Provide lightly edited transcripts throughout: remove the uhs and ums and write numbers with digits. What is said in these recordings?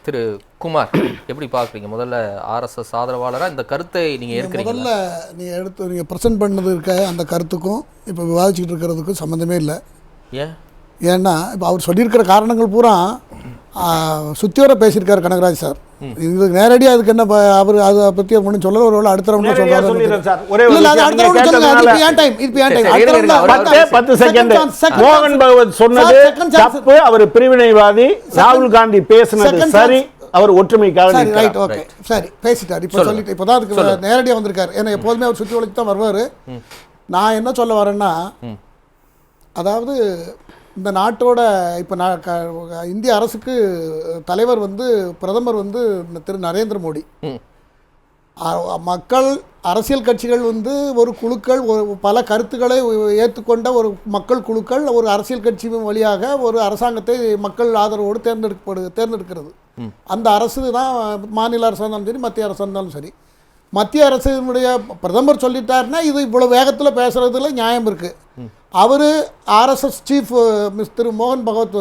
திரு குமார் எப்படி பார்க்குறீங்க? முதல்ல ஆர்எஸ்எஸ் ஆதரவாளராக இந்த கருத்தை நீங்கள் ஏற்கிறீங்க? முதல்ல நீங்கள் ப்ரெசென்ட் பண்ணது இருக்க அந்த கருத்துக்கும் இப்போ விவாதிச்சுட்டு இருக்கிறதுக்கும் சம்மந்தமே இல்லை. ஏன்னா இப்போ அவர் சொல்லியிருக்கிற காரணங்கள் பூரா சுற்றி வர பேசியிருக்காரு கனகராஜ் சார். இது நேரடியாக அதுக்கு என்ன அவர் அதை பற்றி ஒன்றும் சொல்லல. ஒரு அடுத்த ரவுண்ட் சொல்றாரு. மோகன் பகவத் சொன்னது தப்பு, அவர் பிரிவினைவாதி. ராகுல் காந்தி பேசினது சரி, அவர் ஒற்றுமைக்காக. ரைட், ஓகே, சரி பேசிட்டார். இப்போ சொல்லிட்டு இப்போதான் அதுக்கு நேரடியாக வந்திருக்காரு. ஏன்னா எப்போதுமே அவர் சுற்றி வளைச்சு தான் வருவார். நான் என்ன சொல்ல வரேன்னா, அதாவது இந்த நாட்டோட இப்போ இந்திய அரசுக்கு தலைவர் பிரதமர் திரு நரேந்திர மோடி. மக்கள் அரசியல் கட்சிகள் ஒரு குழுக்கள், பல கருத்துக்களை ஏற்றுக்கொண்ட ஒரு மக்கள் குழுக்கள் ஒரு அரசியல் கட்சி வழியாக ஒரு அரசாங்கத்தை மக்கள் ஆதரவோடு தேர்ந்தெடுக்கிறது. அந்த அரசு தான் மாநில அரசாக இருந்தாலும் சரி, மத்திய அரசாக இருந்தாலும் சரி. மத்திய அரசினுடைய பிரதமர் சொல்லிட்டாருன்னா இது இவ்வளோ வேகத்தில் பேசுகிறதுல நியாயம் இருக்குது. அவர் ஆர்எஸ்எஸ் சீஃப் திரு மோகன் பகவத்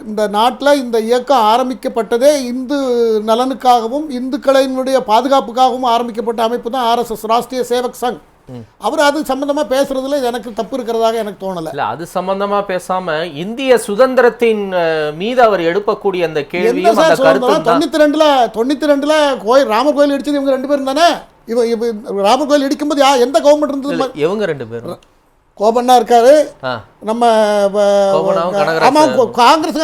இந்த நாட்டில் இந்த இயக்கம் ஆரம்பிக்கப்பட்டதே இந்து நலனுக்காகவும் இந்துக்களினுடைய பாதுகாப்புக்காகவும் ஆரம்பிக்கப்பட்ட அமைப்பு தான் ஆர்எஸ்எஸ், ராஷ்ட்ரிய சேவக் சங். அவர் அது சம்பந்தமா பேசுறதுல எனக்கு தப்பு இருக்கிறதாக எனக்கு தோணல. இல்ல, அது சம்பந்தமா பேசாம இந்திய சுதந்திரத்தின் மீது அவர் எழுப்பக்கூடிய அந்த கேள்வி 92ல ராமர் கோயில் இடிச்சது இவங்க 2 பேரும் தானே. ராமர் கோயில் இடிக்கும்போது எந்த கவர்மெண்ட் இருந்தது? இவங்க 2 பேரும். கோபண்ணா இருக்காரு, நம்ம காங்கிரஸ்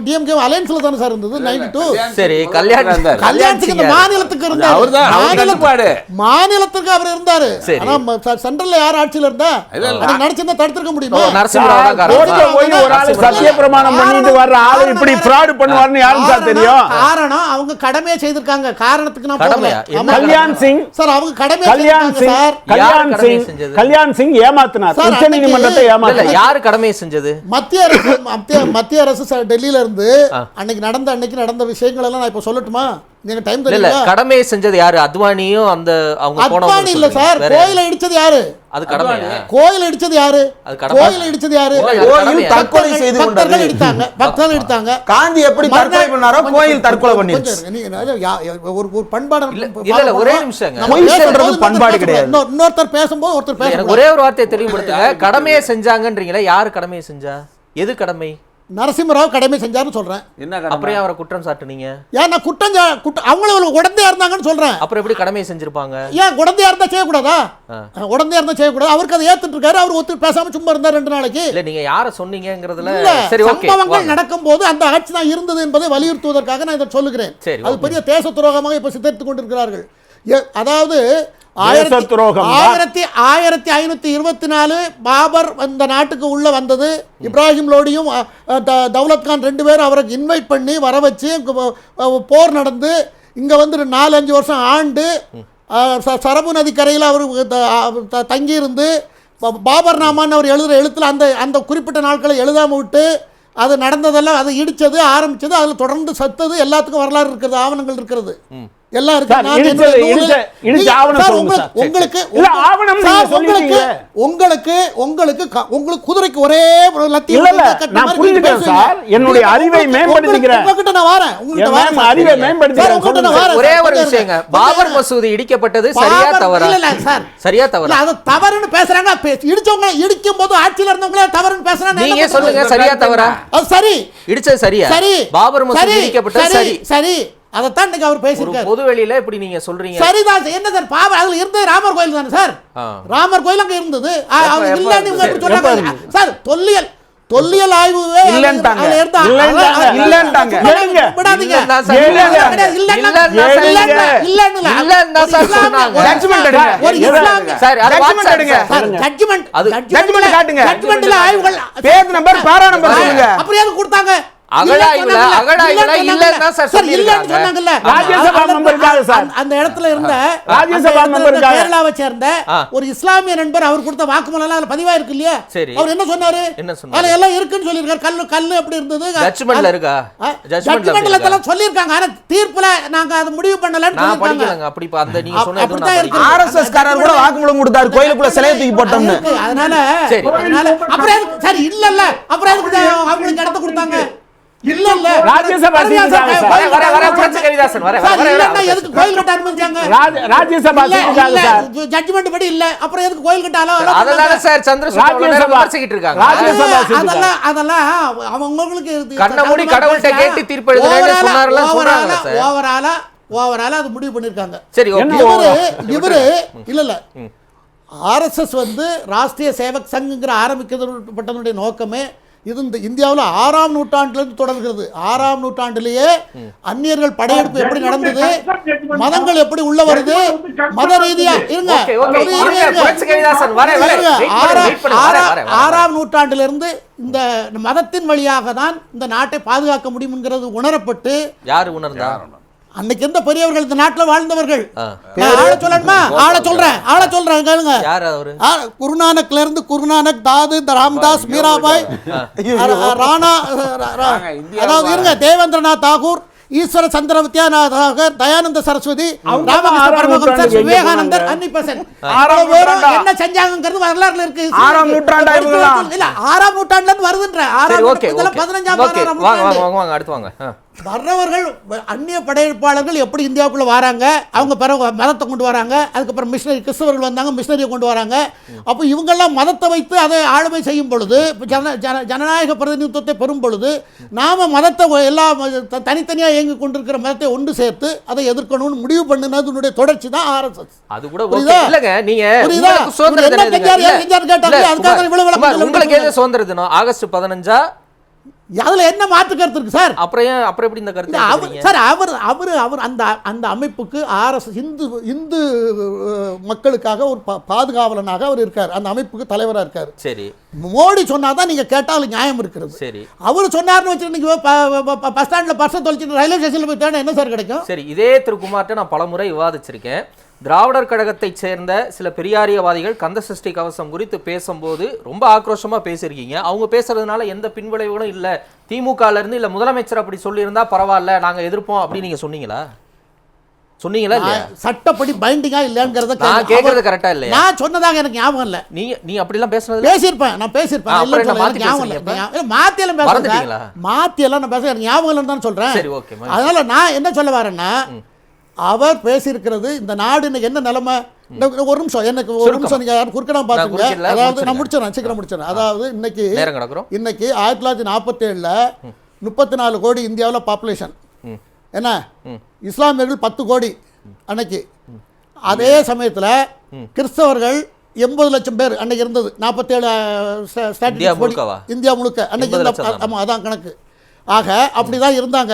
டிஎம்கே அலையன்ஸ்ல தானே சார் இருந்தது 92. சரி, கல்யாணத்துக்கு மாநிலத்துக்கு இருந்தாரு, மாநிலத்துக்கு அவர் இருந்தாரு. ஆனா சென்ட்ரல்ல யார் ஆட்சியில இருந்தா நடச்சிருந்தா தடுத்திருக்க முடியுமா? சத்தியப்பிரமாணம் பண்ணிட்டு வர்ற ஆளு இப்படி ஃப்ராட் பண்ணுவாருன்னு யாருக்கு சார் தெரியும்? காரணம் அவங்க கடமையை செய்திருக்காங்க. காரணத்துக்கு நான் கல்யாண் சிங் சார் அவங்க கடமையை கல்யாண் சிங் ஏமாத்தினார், உச்ச நீதிமன்றத்தை ஏமாத்தினார். யாரு கடமையை செஞ்சது? மத்திய அரசு டெல்லியில இருந்து அன்னைக்கு நடந்த விஷயங்கள் எல்லாம் நான் இப்ப சொல்லட்டுமா? நீங்க டைம் தெரியல. கடமையை செஞ்சது யாரு? அத்வானியும் அந்த அவங்க அத்வானி இல்ல சார். கோயிலை இடிச்சது யாரு? அது கடமையா? கோயிலை இடிச்சது யாரு? கோயிலை இடிச்சது யாரு? கோயில் தற்கொலை செய்து கொண்டது. பக்தர்கள் இடித்தாங்க. காந்தி எப்படி தற்கொலை பண்ணாரோ கோயில் தற்கொலை பண்ணிருச்சு. ஒரு பண்பாடு இல்ல, ஒரே நிமிஷம். கோயில் சொல்றது பண்பாடு கிடையாது. இன்னொருத்தர் பேசும்போது ஒருத்தர் பேச. ஒரே ஒரு வார்த்தையை தெளிவுபடுத்துங்க. கடமையை செஞ்சாங்கன்றீங்களா? யாரு கடமையை செஞ்சா? எது கடமை? நரசிம்மராவ் கடமை செஞ்சாருன்னு சொல்றேன். அப்படியே அவரை குற்றம் சாட்டுனீங்க. ஏன் நான் அவங்கள உடந்தையா இருந்தாங்கன்னு சொல்றேன். அப்புறம் எப்படி கடமையை செஞ்சிருப்பாங்க? ஏன் உடந்தையா இருந்தா செய்யக்கூடாதா? உடந்தையா இருந்தா செய்யக்கூடாது. அவருக்கு அதை ஏத்துட்டு இருக்காரு. அவர் ஒத்து பேசாம சும்மா இருந்தார் 2 நாளைக்கு. இல்ல, நீங்க யார சொன்னீங்கங்கறதுல சரி, ஓகே. சம்பவங்கள் நடக்கும்போது அந்த ஆட்சி தான் இருந்தது என்பதை வலியுறுத்துவதற்காக நான் இதை சொல்லுகிறேன். அது பெரிய தேச துரோகமாக இப்ப சித்தரித்துக் கொண்டிருக்கிறார்கள். அதாவது 1524 பாபர் இந்த நாட்டுக்கு உள்ள வந்தது. இப்ராஹிம் லோடியும் தௌலத் கான் 2 பேரும் அவருக்கு இன்வைட் பண்ணி வர வச்சு போர் நடந்து இங்க 4-5 வருஷம் ஆண்டு சரபு நதி கரையில் அவர் தங்கியிருந்து பாபர் நாமான்னு அவர் எழுதுகிற எழுத்துல அந்த குறிப்பிட்ட நாட்களை எழுதாம விட்டு அது நடந்ததெல்லாம் அதை இடிச்சது ஆரம்பிச்சது அதில் தொடர்ந்து சத்தது எல்லாத்துக்கும் வரலாறு இருக்கிறது, ஆவணங்கள் இருக்கிறது, எல்லாம் இருக்கு. உங்களுக்கு குதிரைக்கு ஒரே என்னுடைய அறிவை மேம்படுத்திக்கிறேன். ஒரே ஒரு விஷயங்க, பாபர் மசூதி இடிக்கப்பட்டது சரியா தவறா? சரியா தவறா? அது தவறுன்னு பேசுறாங்க. இடிச்சவங்க இடிக்கும் போது ஆட்சியில இருந்தவங்களே தவறுன்னு பேசுறாங்க. நீங்க சொல்லுங்க, சரியா தவறா? அது சரி, இடிச்சது சரியா? சரி, பாபர் மசூதி இடிக்கப்பட்டது சரி. சரி, அதைத்தான் இன்னைக்கு அவர் பேசியிருக்காரு. பொது வெளியில இப்படி நீங்க சொல்றீங்க. சரிதான். என்ன சார் பாபர் அதுல இருந்தது ராமர் கோயில் தானே சார்? ராமர் கோயில் அங்க இருந்தது. சார் தொல்லியல் ஆய்வு அப்படியே கொடுத்தாங்க. அந்த இடத்துல இருந்த கேரளாவை சேர்ந்த ஒரு இஸ்லாமிய நண்பர் அவர் கொடுத்த வாக்குமூலம் அதுல பதிவா இருக்கு இல்லையா? அவர் என்ன சொன்னாரு? அதுல எல்லாம் இருக்குன்னு சொல்லிருக்காரு. கல்லு எப்படி இருந்தது ஜட்ஜ்மென்ட்ல இருக்கா? ஜட்ஜ்மென்ட்ல எல்லாம் சொல்லிருக்காங்க. ஆனா தீர்ப்புல நாங்க அது முடிவு பண்ணலன்னு சொல்லிருக்காங்க. அப்படி அந்த நீங்க சொன்னது ஆர்எஸ்எஸ் காரர் கூட வாக்குமூலம் கொடுத்தாரு கோயிலுக்குள்ள சிலையை தூக்கி போட்டோம்னு. அதனால அப்புறம் சரி இல்ல அப்புறம் அவங்களுக்கு இடத்த கொடுத்தாங்க. இல்ல இல்ல ராஜ்யசபா செஞ்சாங்க சார். வர புரட்சி கவிதாசன் வர சார் இல்லன்னா எதுக்கு கோயில் கட்ட அனுமதிச்சாங்க? ராஜ்யசபா செஞ்சாங்க சார். ஜட்ஜ்மென்ட் படி இல்ல, அப்புறம் எதுக்கு கோயில் கட்ட அதனால சார் சந்திரசூட் விமர்சிக்கிட்டு இருக்காங்க. அதெல்லாம் அவங்களுக்கு கண்ண மூடி கடவுள்கிட்ட கேட்டு தீர்ப்பு எழுதுறேன்னு சொன்னார்ல சொல்றாங்க சார். ஓவரால அது முடிவு பண்ணிருக்காங்க. சரி ஓகே. இவரு இல்ல ஆர்எஸ்எஸ் வந்து ராஷ்டிரிய சேவக் சங்ங்கிற ஆரம்பிக்கப்பட்டதனுடைய நோக்கமே இது இந்த இந்தியாவில் 6ஆம் நூற்றாண்டிலிருந்து தொடர்கிறது. 6ஆம் நூற்றாண்டிலேயே அந்நியர்கள் படையெடுப்பு எப்படி நடந்தது, மதங்கள் எப்படி உள்ள வருது, மத ரீதியா இருங்க 6ஆம் நூற்றாண்டிலிருந்து இந்த மதத்தின் வழியாக தான் இந்த நாட்டை பாதுகாக்க முடியும்ங்கிறது உணரப்பட்டு யாரு உணர்ந்தா? அன்னைக்கு எந்த பெரியவர்கள் இந்த நாட்டில் வாழ்ந்தவர்கள் ஆள சொல்லணுமா? ஆள சொல்றேன் கேளுங்க. குருநானக்ல இருந்து குருநானக், தாது, ராம்தாஸ், மீராபாய், ராணா, அதாவது இருங்க தேவேந்திரநாத் தாகூர், ஈஸ்வர சந்திர வித்யாநாதர், தயானந்த சரஸ்வதி, ராமகிருஷ்ண பரமஹம்சர், விவேகானந்தர், அன்னி பெசன்ட் என்ன செஞ்சாங்கிறது வரலாறுல இருக்கு. 6ஆம் நூற்றாண்டா இவங்கலாம் இல்ல 6ஆம் நூற்றாண்டுல இருந்து வருதுன்ற 6ஆம் நூற்றாண்டுல 15ஆம் வாங்க அடுத்து வாங்க. வர்றவர்கள் அந்நிய படையெடுப்பாளர்கள் எப்படி இந்தியாவுக்குள்ள வராங்க, அவங்க பிறகு மதத்தை கொண்டு வராங்க, அதுக்கப்புறம் மிஷினரி கிறிஸ்தவர்கள் வந்தாங்க, மிஷினரியை கொண்டு வராங்க. அப்போ இவங்கெல்லாம் மதத்தை வைத்து அதை ஆளுமை செய்யும் பொழுது, ஜனநாயக பிரதிநிதித்துவத்தை பெறும் பொழுது நாம மதத்தை எல்லா தனித்தனியாக இயங்கி கொண்டிருக்கிற மதத்தை ஒன்று சேர்த்து அதை எதிர்க்கணும்னு முடிவு பண்ணினதுடைய தொடர்ச்சி தான் ஆர்எஸ்எஸ். அது கூட இல்லங்க. நீங்க உங்களுக்கு எது சுதந்திர தினம் ஆகஸ்ட் 15 அதுல என்ன மாற்று கருத்து இருக்கு சார்? அப்புறம் எப்படி இந்த கருத்து சார்? அவர் அந்த அமைப்புக்கு ஆர்எஸ்எஸ் இந்து மக்களுக்காக ஒரு பாதுகாவலனாக அவர் இருக்கார், அந்த அமைப்புக்கு தலைவராக இருக்கார். சரி, மோடி சொன்னாதான் நீங்க கேட்டால் நியாயம் இருக்கிறது. சரி, அவர் சொன்னார்னு வச்சுட்டு நீங்க பஸ் ஸ்டாண்ட்ல பர்ஸை தொலைச்சிட்டு ரயில்வே ஸ்டேஷன்ல போய் தேட என்ன சார் கிடைக்கும்? சரி, இதே திருக்குமார்ட்ட நான் பலமுறை விவாதிச்சிருக்கேன். திராவிடர் கழகத்தை சேர்ந்த சில பெரியாரியவாதிகள் கந்த சஷ்டி கவசம் குறித்து பேசும்போது ரொம்ப ஆக்ரோஷமா பேசியிருக்கீங்க. அவங்க பேசுறதுனால எந்த பின்விளைவுகளும் இல்ல, திமுகல இருந்து இல்ல முதலமைச்சர் அப்படி சொல்லியிருந்தா பரவாயில்ல நாங்க எதிர்ப்போம் அப்படின்னு நீங்க சொன்னீங்களா? இல்லையா? சட்டப்படி பைண்டிங்கா இல்லங்கிறத நான் கேக்குறது கரெக்டா இல்லையா? நான் சொன்னதாக எனக்கு ஞாபகம் இல்ல. நீ அப்படி எல்லாம் பேசுனது பேசியிருப்பேன், நான் பேசியிருப்பேன். மாத்தியெல்லாம் நான் பேச எனக்கு ஞாபகம் இல்லைன்னு தான் சொல்றேன். சரி, ஓகே. அதனால நான் என்ன சொல்ல வரேன்னா, அவர் பேசியிருக்கிறது இந்த நாடு இன்னைக்கு என்ன நிலைமை, ஒரு நிமிஷம் எனக்கு ஒரு நிமிஷம் நீங்க குறுக்கணும் பாத்துங்க. அதாவது நான் முடிச்சிடறேன், சீக்கிரம் முடிச்சிடறேன். அதாவது இன்னைக்கு 1947ல 34 கோடி இந்தியாவில் பாப்புலேஷன், என்ன இஸ்லாமியர்கள் 10 கோடி அன்னைக்கு. அதே சமயத்தில் கிறிஸ்தவர்கள் 80 லட்சம் பேர் அன்னைக்கு இருந்தது. 47 இந்தியா முழுக்க அன்னைக்கு. ஆமா, அதான் கணக்கு. ஆக அப்படிதான் இருந்தாங்க.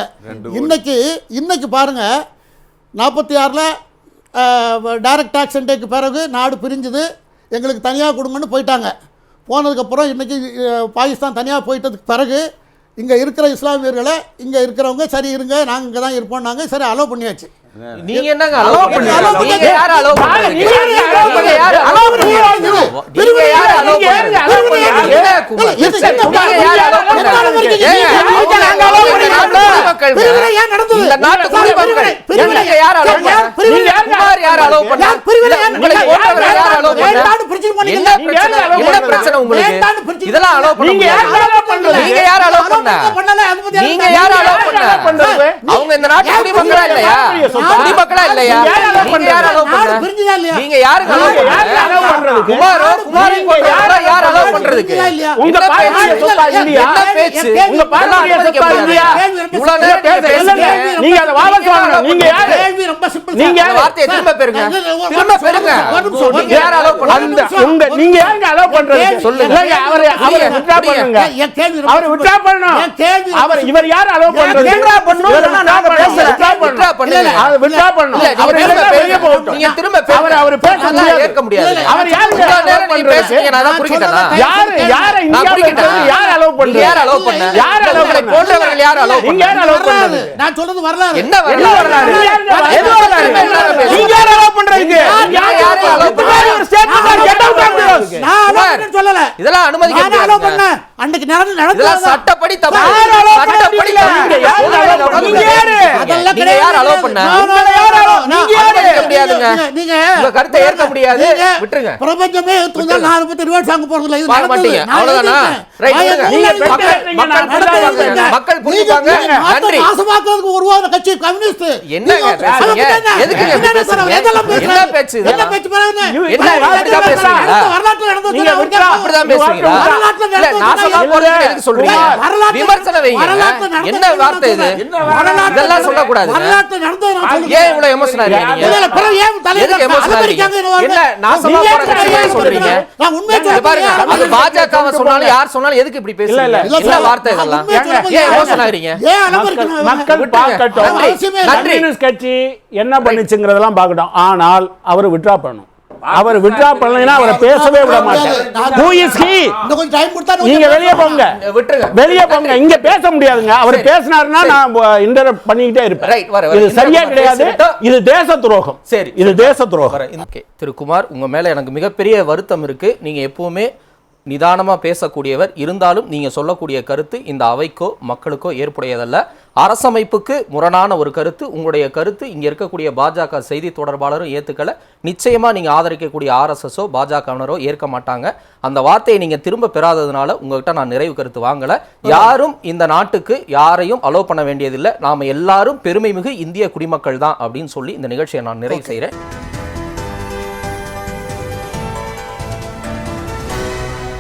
இன்னைக்கு பாருங்க 46ல் டைரக்ட் டாக்ஸ் இன்டேக்கு பிறகு நாடு பிரிஞ்சுது, எங்களுக்கு தனியாக கொடுங்கன்னு போயிட்டாங்க. போனதுக்கப்புறம் இன்றைக்கி பாகிஸ்தான் தனியாக போயிட்டதுக்கு பிறகு இங்கே இருக்கிற இஸ்லாமியர்களை இங்கே இருக்கிறவங்க சரி இருங்க நாங்கள் இங்கே தான் இருப்போம்னாங்க. சரி, அலோவ் பண்ணியாச்சு. நீங்க என்னங்க அலோவ் பண்ணீங்க? நீங்க யார அலோவ் பண்ணீங்க? நீங்க யார அலோவ் பண்ணீங்க? நீங்க யார அலோவ் பண்ணீங்க? என்ன குமார்? நீங்க யார அலோவ் பண்ணீங்க? நாங்க அலோவ் பண்ணீங்க. பிரிவினை ஏன் நடந்தது? இந்த நாட்டு குடிமக்கள் நீங்க யார அலோவ் பண்ணீங்க? நீங்க குமார் யார அலோவ் பண்ணீங்க? பிரிவினை உங்களை ஓட்டவர்கள் யார அலோவ் பண்ணீங்க? என்ன பிரச்சனை உங்களுக்கு? இதெல்லாம் அலோவ் பண்ணீங்க. நீங்க யார அலோவ் பண்ணீங்க? நீங்க யார அலோவ் பண்ணீங்க? அவங்க இந்த நாட்டு குடிமக்களா இல்லையா? குடிமக்களா இல்லையா? நீங்க யார அலோவ் பண்ணீங்க? நீங்க யாருக்கு அலோவ் பண்றது? குமாரை போட்டவங்கள யார் அலோவ் பண்றதுக்கு? உங்க பார்ட்டிய சொத்தா இல்லையா? என்ன பேச்சு? உங்க பார்ட்டிய சொத்தா இல்லையா? இவ்வளவு நேரம் பேசுறீங்க. நீங்க அத வாபஸ் வாங்குங்க. நீங்க யாரு? கேள்வி ரொம்ப சிம்பிள். நீங்க வார்த்தையை திரும்ப பெறுங்க. நீங்க யார அலோவ் பண்ணீங்க? உங்க நீங்க யாருங்க அலோவ் பண்றது? சொல்லுங்க. அவரை வித்ரா பண்ணுங்க. அவரை வித்ரா பண்ணனும். அவர் இவர் யார் அலோவ் பண்றது? வித்ரா பண்ணனும். நாங்க பேசல. வித்ரா பண்ணுங்க. அது வித்ரா பண்ணனும். அவர் வெளிய போகட்டும். நீங்க திரும்ப அவர் பேசல ஏற்க முடியாது. அவர் யாருங்க அலோவ் பண்றது? பேசுங்க. நான் புரிஞ்சிட்டேனா? யார இந்தியாவுல யார் அலோவ் பண்றது? யார் அலோவ் பண்ண? யார் அலோவ் பண்ண? போன்றவர்கள் யார் அலோவ் பண்ண? நீங்க யார் அலோவ் பண்றது? நான் சொல்றது வரலாறு. என்ன வரலாறு? எது வரலாறு? நீங்க யார் அலோவ் பண்றீங்க? யார் அலோவ் பண்ற? ஒரு ஸ்டேட்மென்ட் கெட் அவுட் ஆஃப் நான் அலோவ் சொல்லல. இதெல்லாம் அனுமதிக்க நான் அலோவ் பண்ண. அன்னைக்கு நடந்தது இதெல்லாம் சட்டப்படி தப்பு. சட்டப்படி நீங்க யார் அலோவ் பண்ணீங்க? அதெல்லாம் நீங்க யார் அலோவ் பண்ண? நீங்க யார்? முடியாதுங்க. நீங்க உங்க கருத்தை ஏற்க முடியாது. விட்டுருங்க. பிரபஞ்சமே ஏத்துந்தா நான் பத்தி ரிவர்ஸ் வாங்க போறது இல்ல. இது வாங்க மாட்டீங்க. அவ்வளவுதானா? ரைட். மக்கள் புரிஞ்சுப்பாங்க. நன்றி. நாசமாக்குறதுக்கு உருவான கட்சி கம்யூனிஸ்ட். என்னங்க பேசுறீங்க? எதுக்குங்க பேசுறீங்க? என்ன பேச்சு இது? என்ன பேச்சு பாருங்க. என்ன இப்படிதான் பேசுறீங்க? வரலாற்று நடந்தது நீங்க அப்படிதான் பேசுறீங்க. இல்ல நாசமா போறது எதுக்கு சொல்றீங்க? விமர்சனம் வைங்க. என்ன வார்த்தை இது? இதெல்லாம் சொல்ல கூடாது. வரலாற்று நடந்தது நான் சொல்றேன். ஏன் இவ்வளவு எமோஷனல் ஆறீங்க நீங்க? இல்ல பிறகு ஏன் எதுக்கு எமோஷனல் ஆறீங்க? என்ன நாசமா போற கட்சியை சொல்றீங்க? நான் உண்மையை இங்க பாருங்க. அது பாஜகவை சொன்னாலும் யார் சொன்னாலும் எதுக்கு இப்படி பேசுறீங்க? என்ன வார்த்தை இதெல்லாம்? ஏன் எமோஷனல் ஆறீங்க? ஏன் அனுமதிக்கணும்? மக்கள் பார்க்கட்டும். கம்யூனிஸ்ட் கட்சி என்ன பண்ணுச்சுங்கிறதெல்லாம் பார்க்கட்டும். ஆனால் அவர் விட்ரா பண்ணணும். அவர் விட்ரா பண்ணலைன்னா அவரை பேசவே விட மாட்டார். Who is he? இன்னும் கொஞ்சம் டைம் கொடுத்தா நீங்க வெளியே போங்க. விட்டுருங்க. வெளியே போங்க. இங்க பேச முடியாதுங்க. அவர் பேசினாருன்னா நான் இன்டரப்ட் பண்ணிக்கிட்டே இருப்பேன். ரைட். வர இது சரியா கிடையாது. இது தேச துரோகம். சரி. இது தேச துரோகம். ஓகே. திரு குமார், உங்க மேல எனக்கு மிகப்பெரிய வருத்தம் இருக்கு. நீங்க எப்பவுமே நிதானமா பேசக்கூடியவர். இருந்தாலும் நீங்க சொல்லக்கூடிய கருத்து இந்த அவைக்கோ மக்களுக்கோ ஏற்புடையதல்ல. அரசமைப்புக்கு முரணான ஒரு கருத்து. உங்களுடைய கருத்து இங்க இருக்கக்கூடிய பாஜக செய்தி தொடர்பாளரும் ஏத்துக்கல. நிச்சயமா நீங்க ஆதரிக்கக்கூடிய RSSஓ பாஜகவினரோ ஏற்க மாட்டாங்க. அந்த வார்த்தையை நீங்க திரும்ப பெறாததுனால உங்ககிட்ட நான் நிறைவு கருத்து வாங்கல. யாரும் இந்த நாட்டுக்கு யாரையும் அலோ பண்ண வேண்டியதில்லை. நாம எல்லாரும் பெருமை மிகு இந்திய குடிமக்கள் தான் அப்படின்னு சொல்லி இந்த நிகழ்ச்சியை நான் நிறைவு செய்கிறேன்.